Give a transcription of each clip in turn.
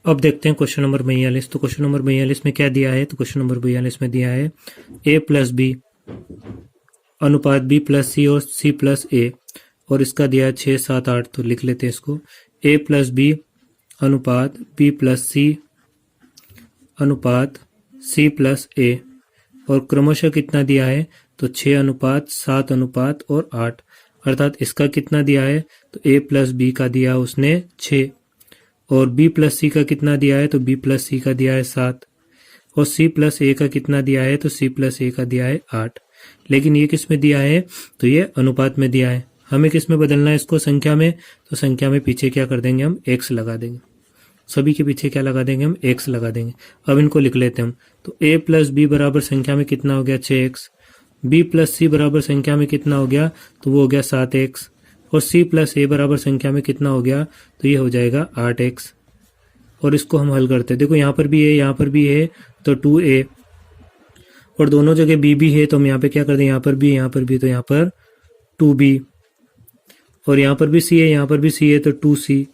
अब देखते हैं क्वेश्चन नंबर 42। तो क्वेश्चन नंबर 42 में क्या दिया है? तो क्वेश्चन नंबर 42 में दिया है a प्लस बी अनुपात b प्लस सी और c प्लस ए, और इसका दिया है 6, 7, 8। तो लिख लेते हैं इसको, a प्लस बी अनुपात b प्लस सी अनुपात c प्लस ए, और क्रमशः कितना दिया है? तो 6 अनुपात 7 अनुपात और 8, अर्थात इसका कितना दिया है? तो a प्लस बी का दिया उसने 6, और b प्लस सी का कितना दिया है? तो b प्लस सी का दिया है 7, और c प्लस ए का कितना दिया है? तो c प्लस ए का दिया है 8। लेकिन ये किस में दिया है? तो ये अनुपात में दिया है। हमें किस में बदलना है इसको? संख्या में। तो संख्या में पीछे क्या कर देंगे हम? x लगा देंगे। सभी के पीछे क्या लगा देंगे हम? x लगा देंगे। अब इनको लिख लेते हैं हम। तो a प्लस बी बराबर संख्या में कितना हो गया? 6x। b प्लस सी बराबर संख्या में कितना हो गया? तो वो हो गया 7x। और c प्लस ए बराबर संख्या में कितना हो गया? तो ये हो जाएगा 8x। और इसको हम हल करते हैं। देखो यहाँ पर भी है, यहाँ पर भी है, तो 2a, और दोनों जगह b भी है, तो हम यहाँ पे क्या कर दें? यहाँ पर भी, यहाँ पर भी, तो यहाँ पर 2b, और यहाँ पर भी c है, यहाँ पर भी c है, तो 2c,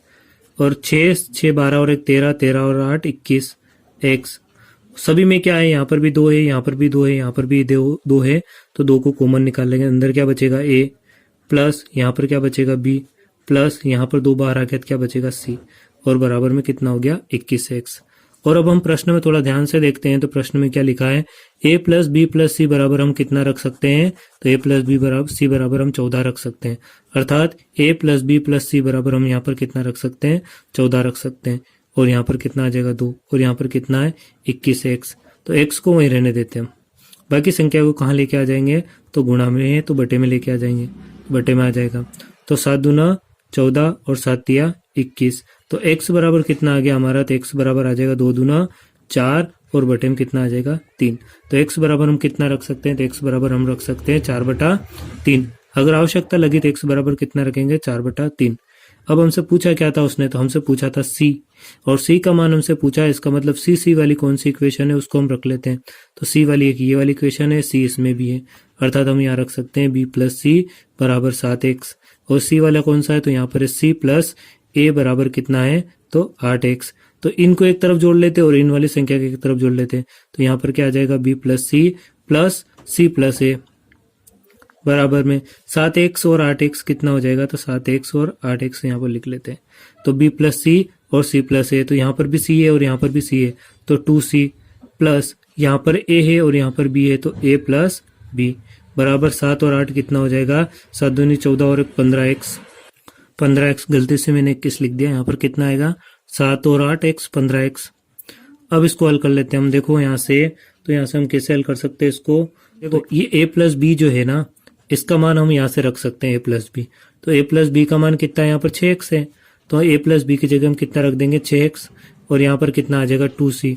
और 6, 6, 12 और 1, 13, 13 और 8, 21 x। सभी में क्या है? यहाँ पर भी 2 है, यहाँ पर भी 2 है, यहाँ पर भी 2 है, तो 2 को कॉमन निकाल लेंगे। अंदर क्या बचेगा? a, प्लस यहाँ पर क्या बचेगा? b, प्लस यहाँ पर 2 बाहर आ गया तो क्या बचेगा? c, और बराबर में कितना हो गया? 21x। और अब हम प्रश्न में थोड़ा ध्यान से देखते हैं। तो प्रश्न में क्या लिखा है? a प्लस बी प्लस सी बराबर हम कितना रख सकते हैं? तो a प्लस बी बराबर सी बराबर हम 14 रख सकते हैं। अर्थात a प्लस बी प्लस सी बराबर हम यहाँ पर कितना रख सकते हैं? 14 रख सकते हैं। और यहाँ पर कितना आ जाएगा? 2, और यहाँ पर कितना है? 21x। तो x को वहीं रहने देते हैं हम। बाकी संख्या को कहाँ लेके आ जाएंगे? तो गुणा में है तो बटे में लेके आ जाएंगे, बटे में आ जाएगा। तो 7 दूना 14 और 7 तिया 21। तो x बराबर कितना आ गया हमारा? तो x बराबर आ जाएगा 2 दूना 4, और बटे में कितना आ जाएगा? 3। तो x बराबर हम कितना रख सकते हैं? तो x बराबर हम रख सकते हैं 4/3। अगर आवश्यकता लगी तो x बराबर कितना रखेंगे? 4/3। अब हमसे पूछा क्या था उसने? तो हमसे पूछा था c, और c का मान हमसे पूछा है। इसका मतलब c वाली कौन सी इक्वेशन है उसको हम रख लेते हैं। तो c वाली एक ये वाली इक्वेशन है, c इसमें भी है, अर्थात हम यहाँ रख सकते हैं b प्लस सी बराबर 7x। और c वाला कौन सा है? तो यहाँ पर है c प्लस a बराबर कितना है? तो 8x। तो इनको एक तरफ जोड़ लेते और इन वाली संख्या के एक तरफ जोड़ लेते। तो यहाँ पर क्या आ जाएगा? b plus C plus a बराबर में 7x और 8x कितना हो जाएगा? तो 7x और 8x यहाँ पर लिख लेते हैं। तो b प्लस सी और c प्लस a, तो यहाँ पर भी c है और यहाँ पर भी c है, तो 2c, प्लस यहाँ पर a है और यहाँ पर b है, तो a प्लस b बराबर 7 और 8 कितना हो जाएगा? 7 दूनी 14 और 15x। 15x गलती से मैंने 21 लिख दिया, यहाँ पर कितना आएगा? 7 और 8x 15x। अब इसको हल कर लेते हैं हम। देखो यहाँ से, तो यहाँ से हम कैसे हल कर सकते हैं इसको? देखो ये a प्लस बी जो है ना, इसका मान हम यहाँ से रख सकते हैं a प्लस बी। तो a प्लस बी का मान कितना है? यहाँ पर 6x है, तो a प्लस बी की जगह हम कितना रख देंगे? 6x, और यहाँ पर कितना आ जाएगा? 2c,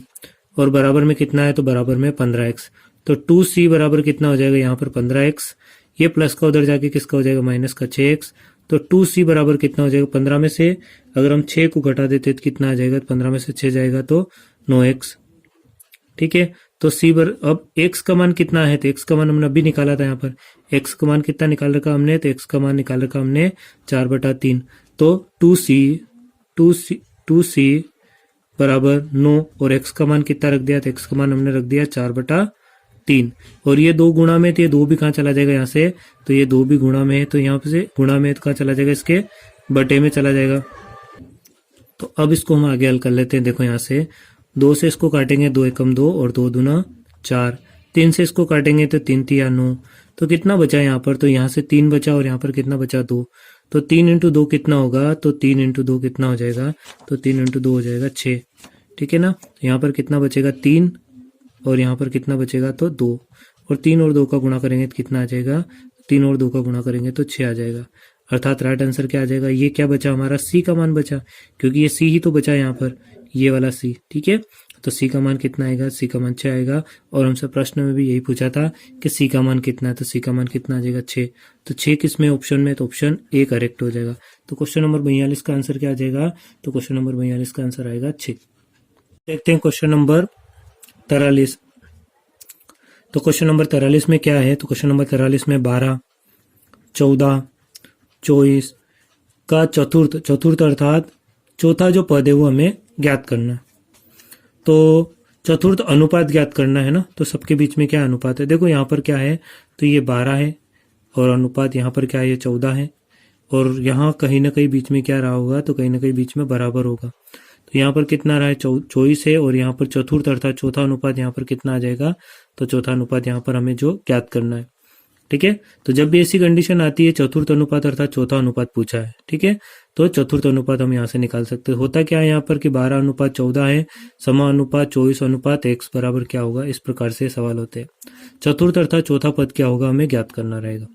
और बराबर में कितना है? तो बराबर में 15x। तो 2c बराबर कितना हो जाएगा? यहाँ पर 15x। ये प्लस का उधर जाके किसका हो जाएगा? माइनस का 6x। तो 2c बराबर कितना हो जाएगा? 15 में से अगर हम 6 को घटा देते तो कितना आ जाएगा? 15 में से 6 जाएगा तो 9x। ठीक है, तो अब x का मान कितना है? तो x का मान हमने अभी निकाला था। यहाँ पर x का मान कितना निकाल रखा हमने? तो x का मान निकाल रखा हमने 4/3। तो 2c बराबर 9, और x का मान कितना रख दिया? तो x का मान हमने रख दिया 4/3। और ये 2 गुणा में, तो ये 2 भी कहाँ चला जाएगा यहाँ से? तो ये 2 भी गुणा में है, तो यहाँ से गुणा में तो कहाँ चला जाएगा? इसके बटे में चला जाएगा। तो अब इसको हम आगे हल कर लेते हैं। देखो यहाँ से 2 से इसको काटेंगे, 2 एकम 2 और 2 दूना 4। 3 से इसको काटेंगे तो 3 तिया 9। तो कितना बचा यहाँ पर? तो यहाँ से 3 बचा, और यहाँ पर कितना बचा? 2। तो 3 इंटू 2 कितना होगा? तो 3 इंटू 2 कितना हो जाएगा? तो 3 इंटू 2 हो जाएगा 6। ठीक है ना, तो यहाँ पर कितना बचेगा? 3, और यहाँ पर कितना बचेगा? तो 2, और 3 और 2 का गुणा करेंगे तो कितना आ जाएगा? 3 और 2 का गुणा करेंगे तो 6 आ जाएगा। अर्थात राइट आंसर क्या आ जाएगा? ये क्या बचा हमारा? सी का मान बचा, क्योंकि ये सी ही तो बचा यहाँ पर, ये वाला सी। ठीक है, तो सी का मान कितना आएगा? सी का मान 6 आएगा। और हमसे प्रश्न में भी यही पूछा था कि सी का मान कितना है, तो सी का मान कितना आ जाएगा? 6। तो 6 किस में? ऑप्शन में, तो ऑप्शन ए करेक्ट हो जाएगा। तो क्वेश्चन नंबर 42 का आंसर क्या आ जाएगा? तो क्वेश्चन नंबर 42 का आंसर आएगा 6। देखते हैं क्वेश्चन नंबर 43। तो क्वेश्चन नंबर 43 में क्या है? तो क्वेश्चन नंबर 43 में 12, 14, 24 का चतुर्थ अर्थात चौथा जो पद है वो हमें ज्ञात करना है। तो चतुर्थ अनुपात ज्ञात करना है ना, तो सबके बीच में क्या अनुपात है। देखो यहाँ पर क्या है, तो ये 12 है और अनुपात यहाँ पर क्या है, ये 14 है और यहाँ कहीं ना कहीं बीच में क्या रहा होगा, तो कहीं ना कहीं बीच में बराबर होगा। तो यहाँ पर कितना रहा है, 24 है और यहाँ पर चतुर्थ अर्थात चौथा अनुपात यहाँ पर कितना आ जाएगा, तो चौथा अनुपात यहाँ पर हमें जो ज्ञात करना है। ठीक है, तो जब भी ऐसी कंडीशन आती है चतुर्थ अनुपात अर्थात चौथा अनुपात पूछा है, ठीक है, तो चतुर्थ अनुपात हम यहाँ से निकाल सकते हैं। होता क्या है यहाँ पर कि 12 अनुपात 14 है, समा अनुपात 24 अनुपात x बराबर क्या होगा, इस प्रकार से सवाल होते हैं। चतुर्थ अर्थात चौथा पद क्या होगा हमें ज्ञात करना रहेगा।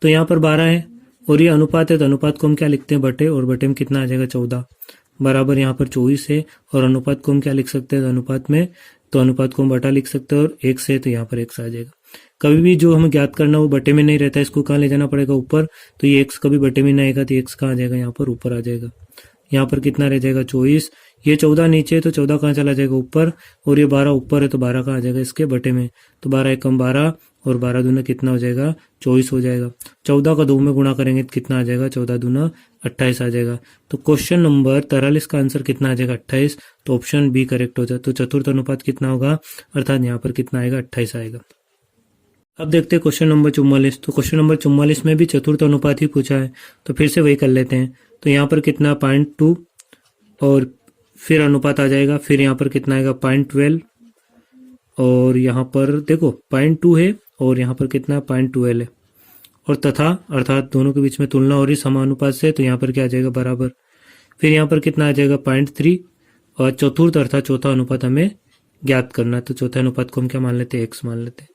तो यहाँ पर 12 है और ये अनुपात है, तो अनुपात को हम क्या लिखते हैं, बटे, और बटे में कितना आ जाएगा 14 बराबर यहाँ पर 24 है और अनुपात को हम क्या लिख सकते हैं, अनुपात में, तो अनुपात को हम बटा लिख सकते हैं और x है तो यहाँ पर x आ जाएगा। कभी भी जो हमें ज्ञात करना वो बटे में नहीं रहता है, इसको कहाँ ले जाना पड़ेगा, ऊपर। तो ये x कभी बटे में नहीं आएगा तो x कहाँ आ जाएगा, यहाँ पर ऊपर आ जाएगा। यहाँ पर कितना रह जाएगा 24, ये 14 नीचे तो 14 कहाँ चला जाएगा ऊपर, और ये 12 ऊपर है तो 12 कहाँ आ जाएगा इसके बटे में, तो 12 एकम 12 और 12 दूना कितना हो जाएगा 24 हो जाएगा। 14 का 2 में गुणा करेंगे तो कितना आ जाएगा, 14 दूना 28 आ जाएगा। तो क्वेश्चन नंबर 43 का आंसर कितना आ जाएगा 28, तो ऑप्शन बी करेक्ट हो जाए। तो चतुर्थ अनुपात कितना होगा, अर्थात यहाँ पर कितना आएगा 28 आएगा। अब देखते हैं क्वेश्चन नंबर 44। तो क्वेश्चन नंबर 44 में भी चतुर्थ अनुपात ही पूछा है, तो फिर से वही कर लेते हैं। तो यहाँ पर कितना 0.2 और फिर अनुपात आ जाएगा, फिर यहाँ पर कितना आएगा 0.12 और यहाँ पर देखो 0.2 है और यहाँ पर कितना 0.12 है और तथा अर्थात दोनों के बीच में तुलना हो रही समानुपात से, तो यहाँ पर क्या आ जाएगा बराबर। फिर यहाँ पर कितना आ जाएगा 0.3 और चतुर्थ अर्थात चौथा अनुपात हमें ज्ञात करना है, तो चौथे अनुपात को हम क्या मान लेते हैं, x मान लेते हैं।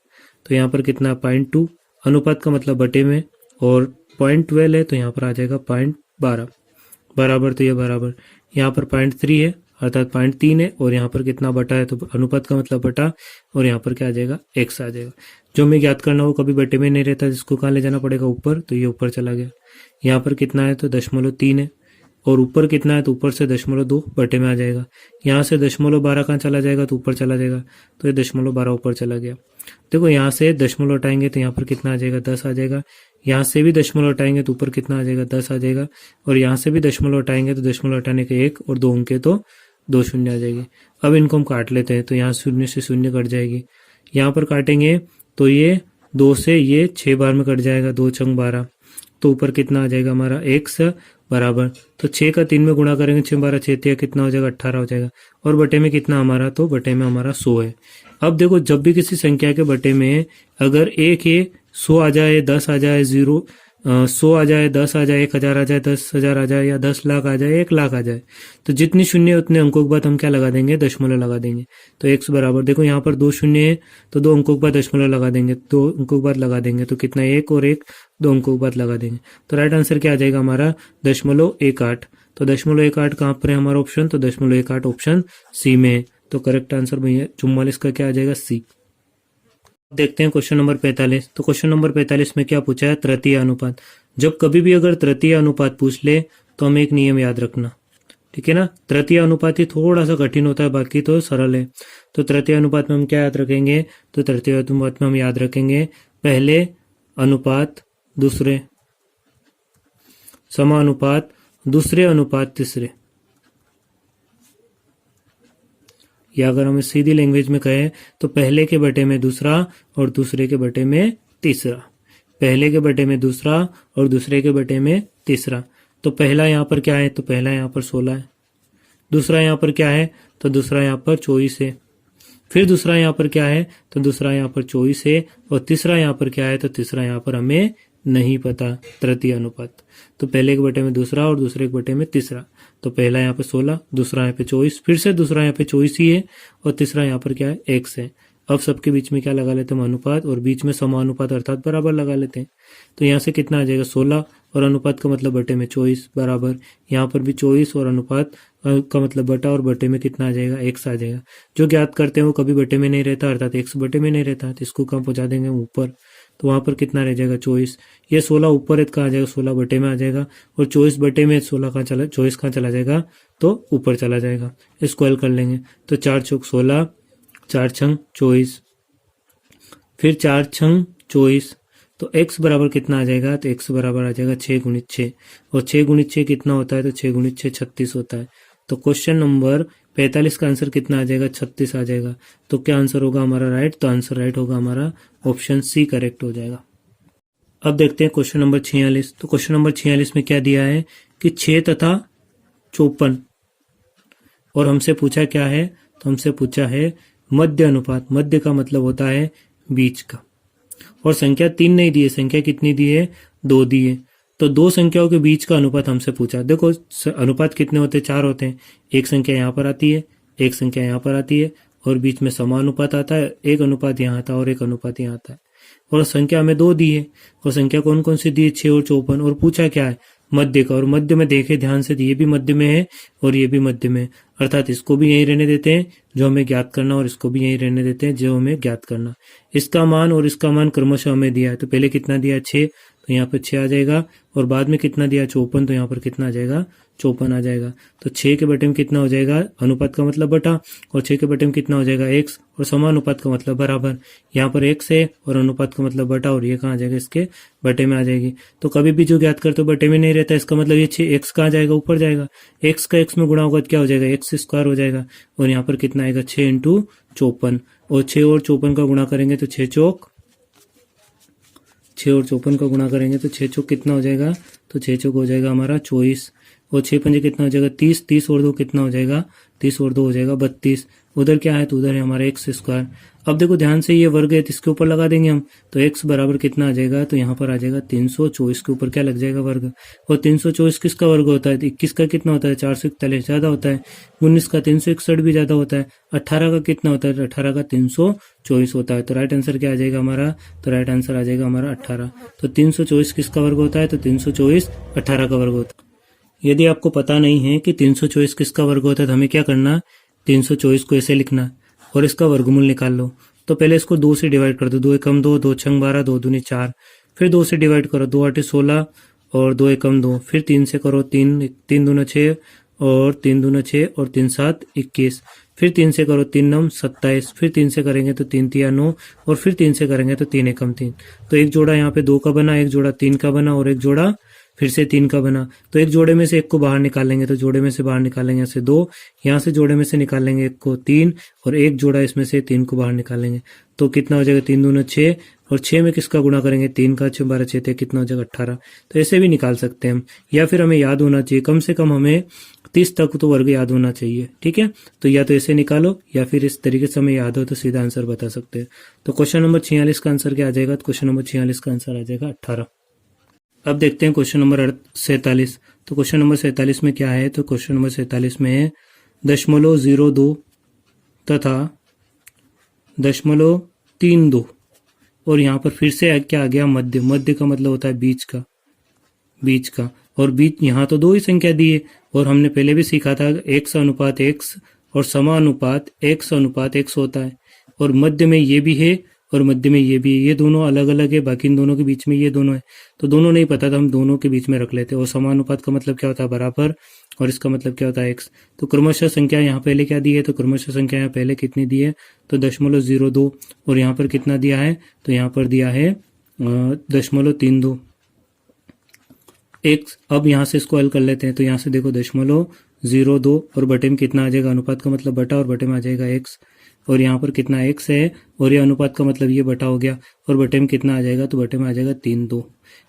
तो यहाँ पर कितना 0.2 अनुपात का मतलब बटे में और 0.12 है तो यहाँ पर आ जाएगा 0.12 बराबर, तो ये बराबर यहाँ पर 0.3 है अर्थात 0.3 है और यहाँ पर कितना बटा है, तो अनुपात का मतलब बटा और यहाँ पर क्या आ जाएगा x आ जाएगा। जो हमें ज्ञात करना वो कभी बटे में नहीं रहता, जिसको कहाँ ले जाना पड़ेगा ऊपर, तो ये ऊपर चला गया। यहाँ पर कितना है, तो 0.3 है और ऊपर कितना है, तो ऊपर से 0.2 बटे में आ जाएगा। यहाँ से 0.12 कहाँ चला जाएगा, तो ऊपर चला जाएगा, तो ये 0.12 ऊपर चला गया। देखो यहाँ से 0 हटाएंगे तो यहाँ पर कितना आ जाएगा 10 आ जाएगा। यहाँ से भी 0 हटाएंगे तो ऊपर कितना आ जाएगा 10 आ जाएगा और यहाँ से भी 0 हटाएंगे तो 0 हटाने के 1 और 2 अंक तो 2 शून्य आ जाएगी। अब इनको हम काट लेते हैं, तो यहाँ शून्य से शून्य कट जाएगी। यहाँ पर काटेंगे तो ये 2 से ये 6 बार में कट जाएगा, 2 छंग 12, तो ऊपर कितना आ जाएगा हमारा x बराबर, तो 6 का 3 में गुणा करेंगे 6 12 6 कितना हो जाएगा 18 हो जाएगा और बटे में कितना हमारा, तो बटे में हमारा 100 है। अब देखो जब भी किसी संख्या के बटे में अगर एक है 100 आ जाए, 10 आ जाए, 100 आ जाए, 10 आ जाए, 1000 आ जाए, 10,000 आ जाए या 10 लाख आ जाए, 1 लाख आ जाए, तो जितनी शून्य उतने अंकों के बाद हम क्या लगा देंगे, दशमलव लगा देंगे। तो x बराबर देखो यहाँ पर 2 शून्य है तो 2 अंकों के बाद दशमलव लगा देंगे, 2 अंकों के बाद लगा देंगे तो कितना 1 और 1 2 अंकों के बाद लगा देंगे। तो राइट आंसर क्या आ जाएगा हमारा 0.18। तो 0.18 कहाँ पर है हमारा ऑप्शन, तो 0.18 ऑप्शन सी में है। तो करेक्ट आंसर भैया 44 का क्या आ जाएगा सी। देखते हैं क्वेश्चन नंबर 45। तो क्वेश्चन नंबर 45 में क्या पूछा है, तृतीय अनुपात। जब कभी भी अगर तृतीय अनुपात पूछ ले तो हमें एक नियम याद रखना, ठीक है ना। तृतीय अनुपात ही थोड़ा सा कठिन होता है, बाकी तो सरल है। तो तृतीय अनुपात में हम क्या याद रखेंगे, तो तृतीय अनुपात में हम याद रखेंगे पहले अनुपात दूसरे, समानुपात दूसरे अनुपात तीसरे, या अगर हम सीधी लैंग्वेज में कहें तो पहले के बटे में दूसरा और दूसरे के बटे में तीसरा, पहले के बटे में दूसरा और दूसरे के बटे में तीसरा। तो पहला यहाँ पर क्या है, तो पहला यहाँ पर 16 है, दूसरा यहाँ पर क्या है, तो दूसरा यहाँ पर 24 है, फिर दूसरा यहाँ पर क्या है, तो दूसरा यहाँ पर 24 है और तीसरा यहाँ पर क्या है, तो तीसरा यहाँ पर हमें नहीं पता, तृतीय अनुपात। तो पहले के बटे में दूसरा और दूसरे के बटे में तीसरा, तो पहला यहाँ पे 16, दूसरा यहाँ पे 24, फिर से दूसरा यहाँ पे 24 ही है और तीसरा यहाँ पर क्या है x है। अब सबके बीच में क्या लगा लेते हैं, अनुपात, और बीच में समानुपात अर्थात बराबर लगा लेते हैं। तो यहाँ से कितना आ जाएगा 16 और अनुपात का मतलब बटे में 24 बराबर, यहाँ पर भी 24 और अनुपात का मतलब बटा और बटे में कितना आ जाएगा x आ जाएगा। जो ज्ञात करते हैं वो कभी बटे में नहीं रहता अर्थात x बटे में नहीं रहता, तो इसको कहाँ पहुंचा देंगे ऊपर, तो वहां पर कितना रह जाएगा 24। ये 16 ऊपर है कहाँ आ जाएगा, 16 बटे में आ जाएगा और 24 बटे में 16 कहाँ चला, 24 कहाँ चला जाएगा, तो ऊपर चला जाएगा। इसको हल कर लेंगे तो 4 चौक 16, 4 छंग 24, फिर 4 छंग 24, तो x बराबर कितना आ जाएगा, तो x बराबर आ जाएगा 6 गुणित 6 और 6 गुणित 6 कितना होता है, तो 6 गुणित 6 36 होता है। तो क्वेश्चन नंबर 45 का आंसर कितना आ जाएगा, 36 आ जाएगा। तो क्या आंसर होगा हमारा राइट, तो आंसर राइट होगा हमारा ऑप्शन सी करेक्ट हो जाएगा। अब देखते हैं क्वेश्चन नंबर 46। तो क्वेश्चन नंबर 46 में क्या दिया है कि 6 तथा 54 और हमसे पूछा क्या है, तो हमसे पूछा है मध्य अनुपात। मध्य का मतलब होता है बीच का, और संख्या 3 नहीं दी है, संख्या कितनी दी है, 2 दी है। तो दो संख्याओं के बीच का अनुपात हमसे पूछा। देखो अनुपात कितने होते हैं, 4 होते हैं। एक संख्या यहाँ पर आती है, एक संख्या यहाँ पर आती है, और बीच में समानुपात आता है। एक अनुपात यहाँ आता है और एक अनुपात यहाँ आता है। और संख्या हमें 2 दी है, और संख्या कौन कौन सी दी है, 6 और 54। और पूछा क्या है, मध्य का। और मध्य में देखे ध्यान से, ये भी मध्य में है और ये भी मध्य में है, अर्थात इसको भी यहीं रहने देते हैं जो हमें ज्ञात करना, और इसको भी यहीं रहने देते हैं जो हमें ज्ञात करना। इसका मान और इसका मान क्रमशः हमें दिया है। तो पहले कितना दिया, 6, तो यहाँ पर 6 आ जाएगा, और बाद में कितना दिया, 54, तो यहाँ पर कितना आ जाएगा, 54 आ जाएगा। तो 6 के बटे में कितना हो जाएगा, अनुपात का मतलब बटा, और 6 के बटे में कितना हो जाएगा, x, और समानुपात का मतलब बराबर। यहाँ पर x है और अनुपात का मतलब बटा, और ये कहाँ आ जाएगा, इसके बटे में आ जाएगी। तो कभी भी जो ज्ञात करते हो बटे में नहीं रहता, इसका मतलब ये 6x कहाँ जाएगा, ऊपर जाएगा। x का x में गुणा होगा तो क्या हो जाएगा, x स्क्वायर हो जाएगा। और यहाँ पर कितना आएगा, 6 इंटू 54, और 6 और 54 का गुणा करेंगे तो 6 चौक 6 और 54 का गुणा करेंगे तो 6 चौक कितना हो जाएगा, तो 6 चौक हो जाएगा हमारा 24, और 6 पंजे कितना हो जाएगा, 30, 30 और 2 कितना हो जाएगा, 30 और 2 हो जाएगा 32। उधर क्या है, तो उधर है हमारा x स्क्वायर। अब देखो ध्यान से, ये वर्ग है तो इसके ऊपर लगा देंगे हम, तो x बराबर कितना आ जाएगा, तो यहाँ पर आ जाएगा 324 के ऊपर क्या लग जाएगा, वर्ग। और 324 किसका वर्ग होता है, 21 का कितना होता है, 441 ज्यादा होता है, 19 का 361 भी ज्यादा होता है, 18 का कितना होता है, 18 का 324 होता है। तो राइट आंसर क्या आ जाएगा हमारा, तो राइट आंसर आ जाएगा हमारा 18। तो 324 किसका वर्ग होता है, तो 324 18 का वर्ग होता है। यदि आपको पता नहीं है कि 324 किसका वर्ग होता है, तो हमें क्या करना, 324 को ऐसे लिखना और इसका वर्गमूल निकाल लो। तो पहले इसको 2 से डिवाइड कर दो, 2 एकम 2, 2 छंग 12, 2 दूनी 4, फिर 2 से डिवाइड करो, 2 8 16 और 2 एकम 2, फिर 3 से करो, 3 दूना 6 और 3 दूना 6 और 3 7 21, फिर 3 से करो, 3 9 27, फिर 3 से करेंगे तो 3 3 9, और फिर 3 से करेंगे तो 3 एकम 3। तो एक जोड़ा यहाँ पे 2 का बना, एक जोड़ा 3 का बना, और एक जोड़ा फिर से 3 का बना। तो एक जोड़े में से एक को बाहर निकालेंगे, तो जोड़े में से बाहर निकालेंगे यहाँ से 2, यहाँ से जोड़े में से निकालेंगे एक को 3, और एक जोड़ा इसमें से 3 को बाहर निकालेंगे। तो कितना हो जाएगा, 3 दूना 6, और 6 में किसका गुणा करेंगे, 3 का, 6 12 6 कितना हो जाएगा 18। तो ऐसे भी निकाल सकते हैं हम, या फिर हमें याद होना चाहिए, कम से कम हमें 30 तक तो वर्ग याद होना चाहिए, ठीक है। तो या तो ऐसे निकालो, या फिर इस तरीके से हमें याद हो तो सीधा आंसर बता सकते हैं। तो क्वेश्चन नंबर 46 का आंसर क्या आ जाएगा, तो क्वेश्चन नंबर 46 का आंसर आ जाएगा 18। अब देखते हैं क्वेश्चन नंबर 47। तो क्वेश्चन नंबर 47 में क्या है, तो क्वेश्चन नंबर 47 में है 0.02 तथा 0.32, और यहाँ पर फिर से क्या आ गया, मध्य। मध्य का मतलब होता है बीच का, बीच का, और बीच यहाँ तो 2 ही संख्या दी है, और हमने पहले भी सीखा था x अनुपात x और समानुपात x अनुपात x होता है, और मध्य में ये भी है और मध्य में ये भी है। ये दोनों अलग अलग है, बाकी इन दोनों के बीच में ये दोनों है। तो दोनों नहीं पता था, हम दोनों के बीच में रख लेते। और समानुपात का मतलब क्या होता है, बराबर, और इसका मतलब क्या होता है, x। तो क्रमशः संख्या यहाँ पहले क्या दी है, तो क्रमशः संख्या यहाँ पहले कितनी दी है, तो 0.02, और यहाँ पर कितना दिया है, तो यहाँ पर दिया है 0.32 x। अब यहाँ से इसको हल कर लेते हैं। तो यहाँ से देखो 0.02 और बटे में कितना आ जाएगा, अनुपात का मतलब बटा, और बटे में आ जाएगा x, और यहाँ पर कितना x है, और ये अनुपात का मतलब ये बटा हो गया, और बटे में कितना आ जाएगा, तो बटे में आ जाएगा 3/2।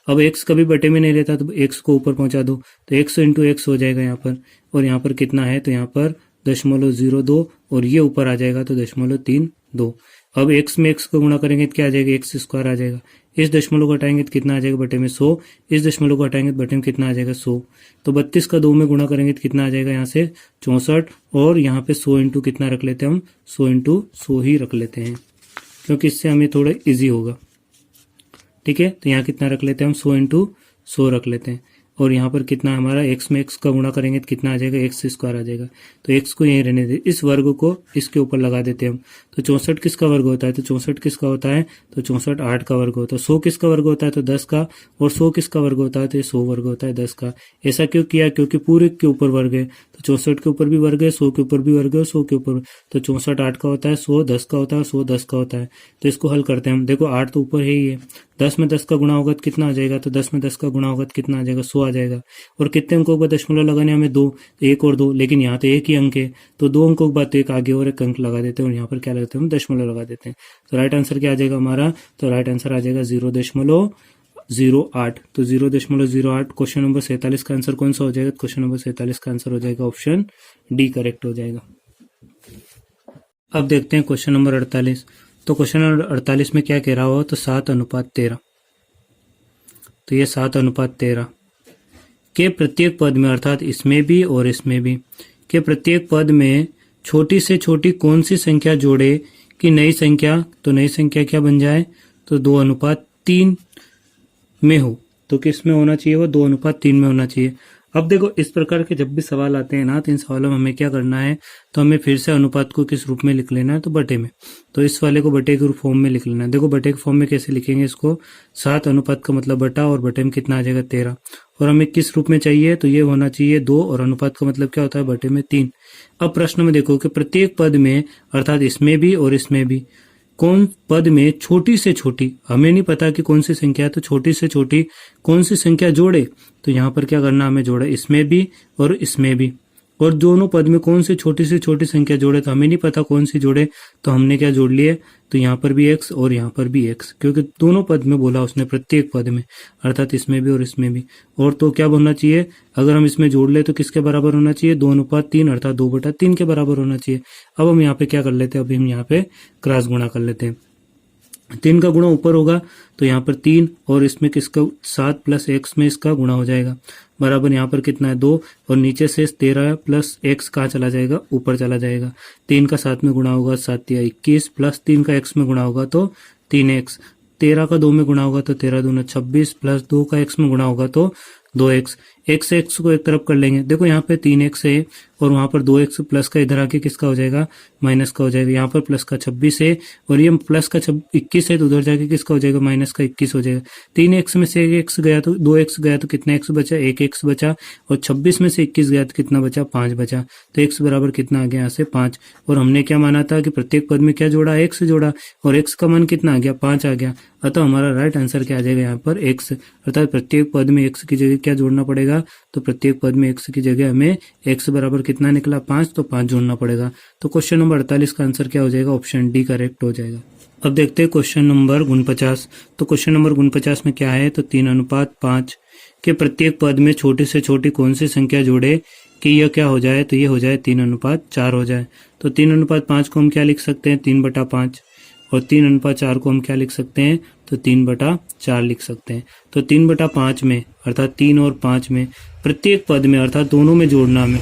अब x कभी बटे में नहीं रहता, तो x को ऊपर पहुंचा दो, तो x इंटू x हो जाएगा यहाँ पर, और यहाँ पर कितना है, तो यहाँ पर 0.02, और ये ऊपर आ जाएगा तो 0.32। अब x में x को गुणा करेंगे तो क्या आ जाएगा, x स्क्वायर आ जाएगा। इस दशमलव को हटाएंगे तो कितना आ जाएगा, बटे में 100, इस दशमलव को हटाएंगे तो बटे में कितना आ जाएगा, 100। तो 32 का 2 में गुणा करेंगे तो कितना आ जाएगा, यहाँ से 64, और यहाँ पे 100 इंटू कितना रख लेते हैं हम, 100 इंटू 100 ही रख लेते हैं, क्योंकि इससे हमें थोड़ा ईजी होगा, ठीक है। तो यहाँ कितना रख लेते हैं हम, 100 इंटू 100 रख लेते हैं, और यहाँ पर कितना हमारा x में x का गुणा करेंगे तो कितना आ जाएगा, x स्क्वायर आ जाएगा। तो x को यहीं रहने दे, इस वर्ग को इसके ऊपर लगा देते हैं हम। तो 64 किसका वर्ग होता है, तो 64 किसका होता है, तो 64 8 का वर्ग होता है। 100 किसका वर्ग होता है, तो 10 का, और 100 किसका वर्ग होता है, तो 100 वर्ग होता है 10 का। ऐसा क्यों किया, क्योंकि पूरे के ऊपर वर्ग है, तो 64 के ऊपर भी वर्ग है, 100 के ऊपर भी वर्ग है, 100 के ऊपर। तो 64 8 का होता है, 100 10 का होता है, 100 10 का होता है। तो इसको हल करते हैं हम। देखो 8 तो ऊपर है ही है, 10 में 10 का गुणा होगा तो कितना आ जाएगा, तो 10 में 10 का गुणा होगा तो कितना आ जाएगा, 100 आ जाएगा। और कितने अंकों के बाद दशमलव लगाने हमें, 2, 1 और 2, लेकिन यहाँ तो एक ही अंक है, तो 2 अंकों के बाद तो एक आगे और एक अंक लगा देते हैं और यहाँ पर क्या लगाते हैं, हम दशमलव लगा देते हैं। तो राइट आंसर क्या आ जाएगा हमारा, तो राइट आंसर आ जाएगा 0.08। तो 0.08 क्वेश्चन नंबर 47 का आंसर कौन सा हो जाएगा, क्वेश्चन नंबर 47 का आंसर हो जाएगा ऑप्शन डी करेक्ट हो जाएगा। अब देखते हैं क्वेश्चन नंबर 48। तो क्वेश्चन नंबर 48 में क्या कह रहा हो, तो 7:13। तो ये 7:13 के प्रत्येक पद में, अर्थात इसमें भी और इसमें भी, के प्रत्येक पद में छोटी से छोटी कौन सी संख्या जोड़े कि नई संख्या, तो नई संख्या क्या बन जाए, तो 2:3 में हो। तो किस में होना चाहिए, वो 2:3 में होना चाहिए। अब देखो इस प्रकार के जब भी सवाल आते हैं ना, तो इन सवालों में हमें क्या करना है, तो हमें फिर से अनुपात को किस रूप में लिख लेना है, तो बटे में। तो इस वाले को बटे के फॉर्म में लिख लेना है। देखो बटे के फॉर्म में कैसे लिखेंगे इसको, 7 अनुपात का मतलब बटा और बटे में कितना आ जाएगा 13। और हमें किस रूप में चाहिए, तो ये होना चाहिए 2 और अनुपात का मतलब क्या होता है, बटे में 3। अब प्रश्न में देखो कि प्रत्येक पद में, अर्थात इसमें भी और इसमें भी, कौन पद में छोटी से छोटी, हमें नहीं पता कि कौन सी संख्या है, तो छोटी से छोटी कौन सी संख्या जोड़े, तो यहाँ पर क्या करना, हमें जोड़े इसमें भी और इसमें भी। और दोनों पद में कौन सी छोटी से छोटी संख्या जोड़े, तो हमें नहीं पता कौन सी जोड़े, तो हमने क्या जोड़ लिए, तो यहाँ पर भी x और यहाँ पर भी x, क्योंकि दोनों पद में बोला उसने, प्रत्येक पद में, अर्थात इसमें भी और इसमें भी। और तो क्या होना चाहिए, अगर हम इसमें जोड़ ले तो किसके बराबर होना चाहिए, 2:3, अर्थात 2/3 के बराबर होना चाहिए। अब हम यहाँ पे क्या कर लेते हैं, अभी हम यहाँ पे क्रॉस गुणा कर लेते हैं। 3 का गुणा ऊपर होगा तो यहाँ पर 3 और इसमें किसका 7 प्लस x में इसका गुणा हो जाएगा, बराबर यहाँ पर कितना है 2 और नीचे से 13 प्लस x कहाँ चला जाएगा, ऊपर चला जाएगा। 3 का 7 में गुणा होगा 7 या 21 प्लस 3 का x में गुणा होगा तो 3x, 13 का 2 में गुणा होगा तो 13 दूना 26 प्लस 2 का x में गुणा होगा तो 2x। x से x को एक तरफ कर लेंगे, देखो यहाँ पे 3x है और वहां पर 2x प्लस का इधर आके किसका हो जाएगा, माइनस का हो जाएगा। यहाँ पर प्लस का 26 है और ये प्लस का 21 है, तो उधर जाके किसका हो जाएगा, माइनस का 21 हो जाएगा। 3x में से 1x गया तो 2x गया तो कितना x बचा, 1x बचा। और 26 में से 21 गया तो कितना बचा, 5 बचा। तो x बराबर कितना आ गया, यहाँ से 5। और हमने क्या माना था कि प्रत्येक पद में क्या जोड़ा, x जोड़ा, और x का मान कितना आ गया, 5 आ गया। अतः हमारा राइट आंसर क्या आ जाएगा यहाँ पर x, अर्थात प्रत्येक पद में x की जगह क्या जोड़ना पड़ेगा, तो प्रत्येक पद में x की जगह हमें x बराबर कितना निकला, 5, तो 5 जोड़ना पड़ेगा। तो क्वेश्चन नंबर 48 का आंसर क्या हो जाएगा, ऑप्शन डी करेक्ट हो जाएगा। अब देखते हैं क्वेश्चन नंबर 49। तो क्वेश्चन नंबर 49 में क्या है, तो 3:5 के प्रत्येक पद में छोटी से छोटी कौन सी संख्या जोड़े कि यह क्या हो जाए, तो ये हो जाए 3:4 हो जाए। तो 3:5 को हम क्या लिख सकते हैं, 3/5, और 3:4 को हम क्या लिख सकते हैं, तो 3/4 लिख सकते हैं। तो 3/5 में, अर्थात 3 और 5 में, प्रत्येक पद में, अर्थात दोनों में जोड़ना हमें,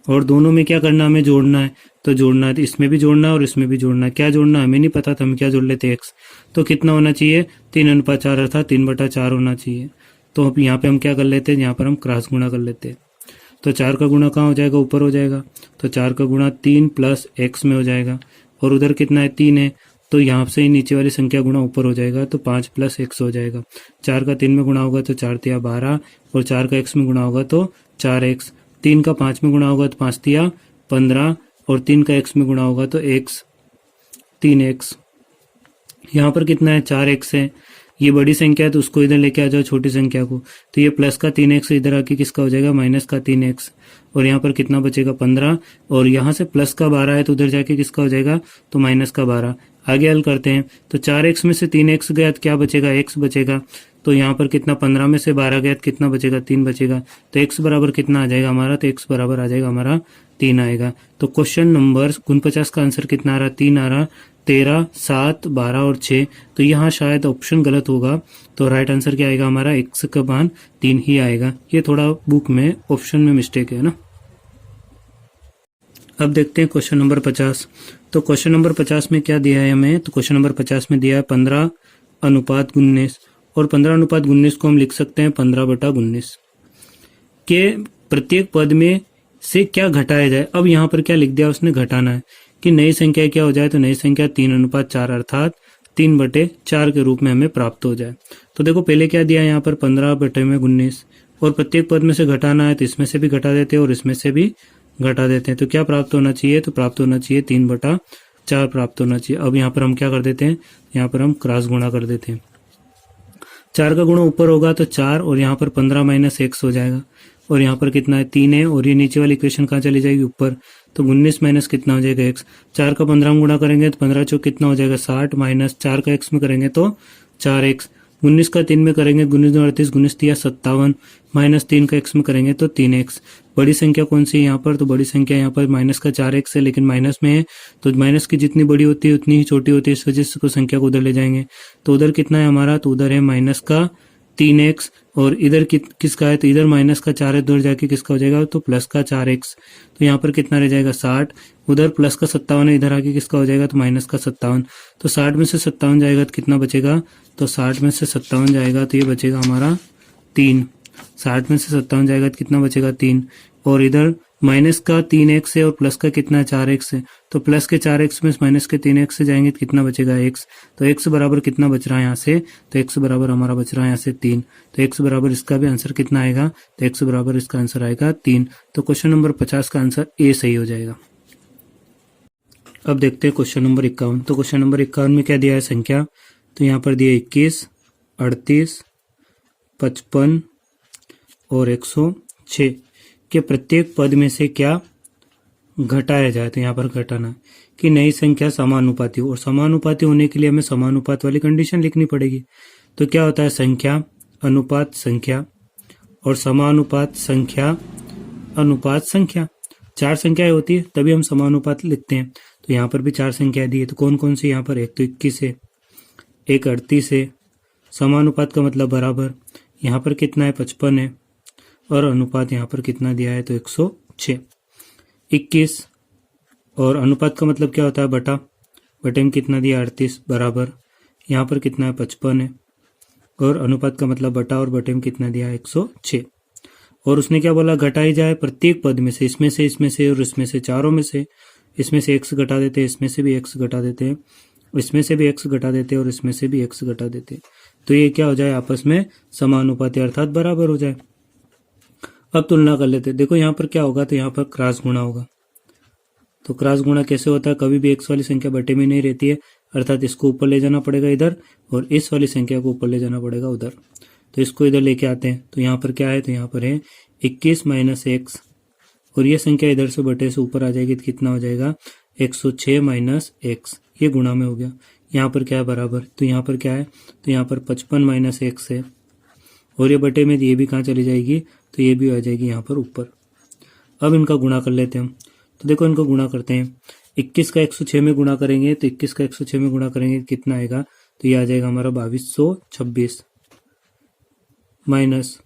और दोनों में क्या करना, हमें जोड़ना है। तो जोड़ना है, तो इसमें भी जोड़ना है और इसमें भी जोड़ना है। क्या जोड़ना हमें नहीं पता, तो हम क्या जोड़ लेते हैं, x। तो कितना होना चाहिए, 3:4, अर्थात 3/4 होना चाहिए। तो अब यहाँ पे हम क्या कर लेते हैं, यहाँ पर हम क्रॉस गुणा कर लेते हैं। तो 4 का गुणा कहाँ हो जाएगा, ऊपर हो जाएगा। तो 4 का गुणा 3 प्लस x में हो जाएगा, और उधर कितना है, 3 है, तो यहाँ से ही नीचे वाली संख्या गुणा ऊपर हो जाएगा, तो 5 प्लस x हो जाएगा। 4 का 3 में गुणा होगा तो 4 तिया 12, और 4 का x में गुणा होगा तो 4x। 3 का 5 में गुणा होगा तो 5 तिया 15, और 3 का x में गुणा होगा तो x, 3x। यहाँ पर कितना है, 4x है। ये बड़ी संख्या है तो उसको इधर लेके आ जाओ, छोटी संख्या को। तो ये प्लस का 3x इधर आके किसका हो जाएगा, माइनस का 3x। और यहाँ पर कितना बचेगा, 15, और यहाँ से प्लस का 12 है तो उधर जाके किसका हो जाएगा, तो माइनस का 12। आगे हल करते हैं, तो 4x में से 3x गया तो क्या बचेगा, x बचेगा। तो यहाँ पर कितना, 15 में से 12 गया तो कितना बचेगा, 3 बचेगा। तो x बराबर कितना आ जाएगा हमारा, तो x बराबर आ जाएगा हमारा 3 आएगा। तो क्वेश्चन नंबर 49 का आंसर कितना आ रहा, 3 आ रहा। 13, 7, 12 और 6, तो यहाँ शायद ऑप्शन गलत होगा। तो राइट आंसर क्या आएगा हमारा, x का मान 3 ही आएगा। ये थोड़ा बुक में ऑप्शन में मिस्टेक है ना। अब देखते हैं क्वेश्चन नंबर 50। तो क्वेश्चन नंबर 50 में क्या दिया है हमें, तो क्वेश्चन नंबर 50 में दिया है 15:19, और 15:19 को हम लिख सकते हैं 15/19 के प्रत्येक पद में से क्या घटाया जाए। अब यहाँ पर क्या लिख दिया उसने, घटाना है कि नई संख्या क्या हो जाए, तो नई संख्या 3:4 अर्थात 3/4 के रूप में हमें प्राप्त हो जाए। तो देखो पहले क्या दिया है यहाँ पर, 15/19, और प्रत्येक पद में से घटाना है तो इसमें से भी घटा देते हैं और इसमें से भी घटा देते हैं। तो क्या प्राप्त होना चाहिए, तो प्राप्त होना चाहिए 3/4 प्राप्त होना चाहिए। अब यहाँ पर हम क्या कर देते हैं, यहाँ पर हम क्रॉस गुणा कर देते हैं। 4 का गुणा ऊपर होगा तो 4 और यहाँ पर 15 माइनस एक्स हो जाएगा और यहाँ पर कितना है 3 है और ये नीचे वाली इक्वेशन कहाँ चली जाएगी ऊपर, तो 19 माइनस कितना हो जाएगा एक्स। 4 का 15 में गुणा करेंगे तो 15 चौक कितना हो जाएगा 60 माइनस 4 का एक्स में करेंगे तो 4x। 19 का 3 में करेंगे 19 38 19 3 57 माइनस 3 का एक्स में करेंगे तो 3x। बड़ी संख्या कौन सी है यहाँ पर, तो बड़ी संख्या यहाँ पर माइनस का 4x है लेकिन माइनस में है तो माइनस की जितनी बड़ी होती है उतनी ही छोटी होती है, इस वजह से संख्या को उधर ले जाएंगे। तो उधर कितना है हमारा, तो उधर है माइनस का 3x और इधर किसका है, तो इधर माइनस का 4 है, दूर जाके किसका हो जाएगा तो प्लस का 4x। तो यहाँ पर कितना रह जाएगा 60, उधर प्लस का 57 है, इधर आके किसका हो जाएगा तो माइनस का 57। तो 60 में से 57 जाएगा तो कितना बचेगा, तो 60 में से 57 जाएगा तो ये बचेगा हमारा 3। 60 में से 57 जाएगा तो कितना बचेगा 3 और इधर माइनस का 3x है और प्लस का कितना 4x है, तो प्लस के 4x में माइनस के 3x से जाएंगे तो कितना बचेगा x। तो x बराबर कितना बच रहा है यहाँ से, तो x बराबर हमारा बच रहा है यहाँ से 3। तो x बराबर इसका भी आंसर कितना आएगा, तो x बराबर इसका आंसर आएगा 3। तो क्वेश्चन नंबर 50 का आंसर ए सही हो जाएगा। अब देखते हैं क्वेश्चन नंबर 51। तो क्वेश्चन नंबर 51 में क्या दिया है संख्या, तो यहाँ पर दिया 21, 38, 55 और 106 के प्रत्येक पद में से क्या घटाया जाए। तो यहाँ पर घटाना कि नई संख्या समानुपाती हो और समानुपाती होने के लिए हमें समानुपात वाली कंडीशन लिखनी पड़ेगी। तो क्या होता है संख्या अनुपात संख्या और समानुपात संख्या अनुपात संख्या। 4 संख्याएं होती है तभी हम समानुपात लिखते हैं। तो यहाँ पर भी 4 संख्याएं दी है, तो कौन कौन सी यहाँ पर, एक तो 21 है, एक 38 है, समानुपात का मतलब बराबर, यहाँ पर कितना है 55 है और अनुपात यहाँ पर कितना दिया है तो 106। 21 और अनुपात का मतलब क्या होता है बटा, बटे में कितना दिया 38 बराबर, यहाँ पर कितना है 55 है और अनुपात का मतलब बटा और बटे में कितना दिया है 106। और उसने क्या बोला घटाई जाए प्रत्येक पद में से, इसमें से और इसमें से, चारों में से, इसमें से x घटा देते हैं, इसमें से भी x घटा देते हैं, इसमें से भी x घटा देते हैं और इसमें से भी x घटा देते हैं। तो ये क्या हो जाए आपस में समानुपाती अर्थात बराबर हो जाए। अब तुलना कर लेते हैं। देखो यहाँ पर क्या होगा, तो यहाँ पर क्रॉस गुणा होगा। तो क्रॉस गुणा कैसे होता है, कभी भी x वाली संख्या बटे में नहीं रहती है, अर्थात इसको ऊपर ले जाना पड़ेगा इधर और इस वाली संख्या को ऊपर ले जाना पड़ेगा उधर। तो इसको इधर लेके आते हैं। तो यहाँ पर क्या है, तो यहाँ पर है 21 माइनस x और ये संख्या इधर से बटे से ऊपर आ जाएगी तो कितना हो जाएगा 106 माइनस x, ये गुणा में हो गया। यहाँ पर क्या है बराबर, तो यहाँ पर क्या है, तो यहाँ पर 55 माइनस x है और ये बटे में ये भी कहाँ चली जाएगी, तो ये भी आ जाएगी यहाँ पर ऊपर। अब इनका गुणा कर लेते हैं हम। तो देखो इनको गुणा करते हैं। 21 का 106 में गुणा करेंगे तो 21 का 106 में गुणा करेंगे कितना आएगा, तो ये आ जाएगा हमारा 2226 माइनस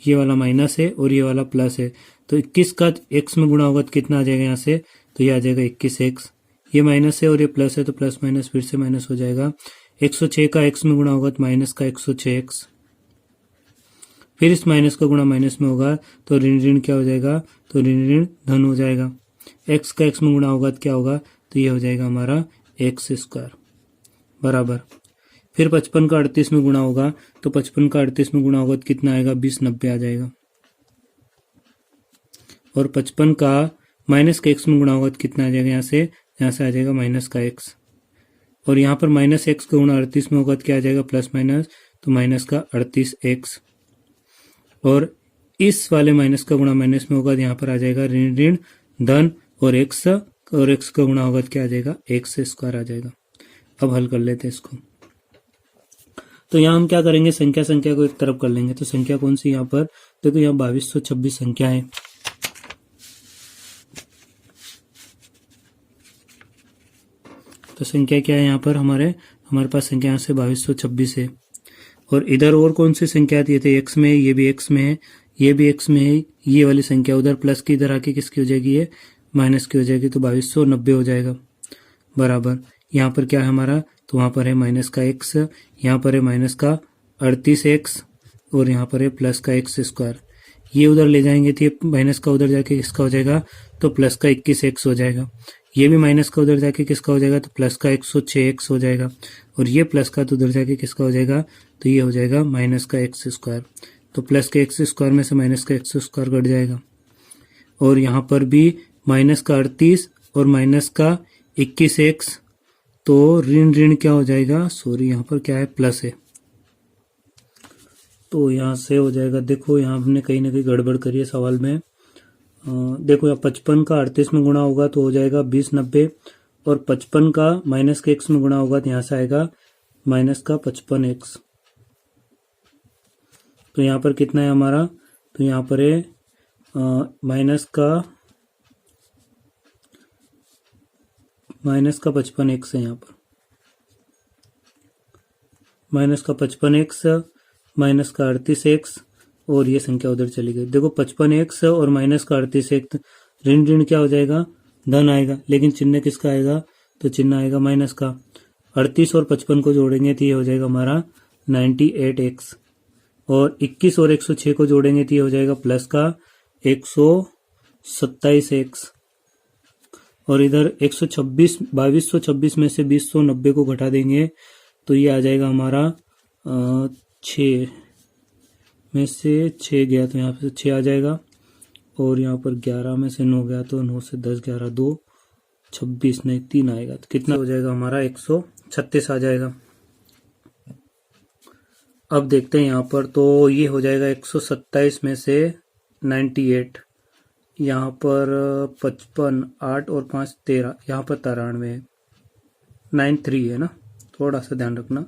ये वाला माइनस है और ये वाला प्लस है। तो 21 का x में गुणा होगा तो कितना आ जाएगा यहाँ से, तो ये आ जाएगा 21x, ये माइनस है और ये प्लस है तो प्लस माइनस फिर से माइनस हो जाएगा। 106 का x में गुणा होगा तो माइनस का 106x, फिर इस माइनस का गुणा माइनस में होगा तो ऋण ऋण क्या हो जाएगा, तो ऋण ऋण धन हो जाएगा। x का x में गुणा होगा तो क्या होगा, तो ये हो जाएगा हमारा x स्क्वायर बराबर। फिर 55 का 38 में गुणा होगा तो 55 का 38 में गुणा होगा तो कितना आएगा 2090 आ जाएगा। और 55 का माइनस का x में गुणा होगा तो कितना आ जाएगा, यहाँ से आ जाएगा माइनस का x और यहाँ पर माइनस x का गुणा 38 में होगा तो क्या आ जाएगा प्लस माइनस, तो माइनस का 38x और इस वाले माइनस का गुणा माइनस में होगा तो यहाँ पर आ जाएगा ऋण ऋण धन और x का गुणा होगा तो क्या आ जाएगा x स्क्वायर आ जाएगा। अब हल कर लेते हैं इसको। तो यहाँ हम क्या करेंगे, संख्या को एक तरफ कर लेंगे। तो संख्या कौन सी यहाँ पर, देखो यहाँ 2226 संख्या है। तो संख्या क्या है यहाँ पर, हमारे पास संख्या यहाँ से 2226 है और इधर और कौन सी संख्या थी, थे x में, ये भी x में है, ये भी x में है, ये वाली संख्या उधर प्लस की इधर आके किसकी हो जाएगी, ये माइनस की हो जाएगी। तो 2290 हो जाएगा बराबर। यहाँ पर क्या है हमारा, तो वहां पर है माइनस का x, यहाँ पर है माइनस का 38x और यहाँ पर है प्लस का x स्क्वायर। ये उधर ले जाएंगे तो ये माइनस का उधर जाके किसका हो जाएगा, तो प्लस का 21x हो जाएगा। ये भी माइनस का उधर जाके किसका हो जाएगा, तो प्लस का 106x हो जाएगा और ये प्लस का तो उधर जाके किसका हो जाएगा, तो ये हो जाएगा माइनस का x स्क्वायर। तो प्लस के x स्क्वायर में से माइनस का x स्क्वायर कट जाएगा और यहाँ पर भी माइनस का 38 और माइनस का 21x, तो ऋण ऋण क्या हो जाएगा, सॉरी यहाँ पर क्या है प्लस है, तो यहाँ से हो जाएगा, देखो यहाँ हमने कहीं ना कहीं गड़बड़ करी है सवाल में। देखो यहाँ 55 का 38 में गुणा होगा तो हो जाएगा 20/90, और 55 का माइनस के x में गुणा होगा तो यहाँ से आएगा माइनस का 55x। तो यहाँ पर कितना है हमारा, तो यहाँ पर है माइनस का 55x है, यहाँ पर माइनस का 55x माइनस का 38x, और ये संख्या उधर चली गई। देखो 55x और माइनस का 38x, ऋण ऋण क्या हो जाएगा, धन आएगा, लेकिन चिन्ह किसका आएगा, तो चिन्ह आएगा माइनस का। 38 और 55 को जोड़ेंगे तो ये हो जाएगा हमारा 98x, और 21 और 106 को जोड़ेंगे तो ये हो जाएगा प्लस का 127x, और इधर 2226 में से 2090 को घटा देंगे तो ये आ जाएगा हमारा 6 में से 6 गया तो यहाँ पे 6 आ जाएगा, और यहाँ पर 11 में से 9 गया तो 9 से 10 11 2 26 नहीं 3 आएगा, तो कितना हो जाएगा हमारा 136 आ जाएगा। अब देखते हैं यहाँ पर, तो ये हो जाएगा 127 में से 98, यहाँ पर 55, 8 और 5 13, यहाँ पर 93 93 है ना, थोड़ा सा ध्यान रखना।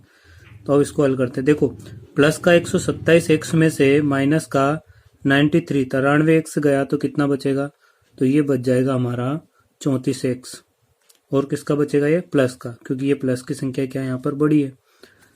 तो अब इसको हल करते हैं। देखो प्लस का 127x में से माइनस का 93 93x गया तो कितना बचेगा, तो ये बच जाएगा हमारा 34x, और किसका बचेगा, ये प्लस का, क्योंकि ये प्लस की संख्या क्या है यहाँ पर बड़ी है।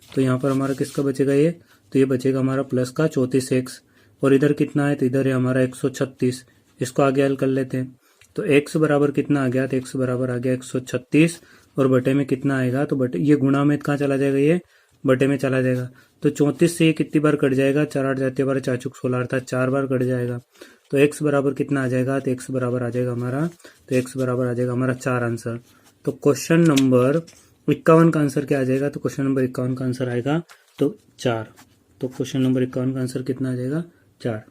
तो यहाँ पर हमारा किसका बचेगा ये, तो ये बचेगा हमारा प्लस का 34x, और इधर कितना है, तो इधर है हमारा 136। इसको आगे हल कर लेते हैं। तो x बराबर कितना आ गया, तो x बराबर आ गया 136, और बटे में कितना आएगा, तो बटे ये गुणा में कहाँ चला जाएगा, ये बटे में चला जाएगा। तो 34 से ये कितनी बार कट जाएगा, 4 8 जाते बार 4 चुक 16 अर्थात 4 बार कट जाएगा। तो x बराबर कितना आ जाएगा, तो x बराबर आ जाएगा हमारा, तो x बराबर आ जाएगा हमारा 4 आंसर। तो क्वेश्चन नंबर 51 का आंसर क्या आ जाएगा, तो क्वेश्चन नंबर 51 का आंसर आएगा तो 4। तो क्वेश्चन नंबर 51 का आंसर कितना आ जाएगा, 4।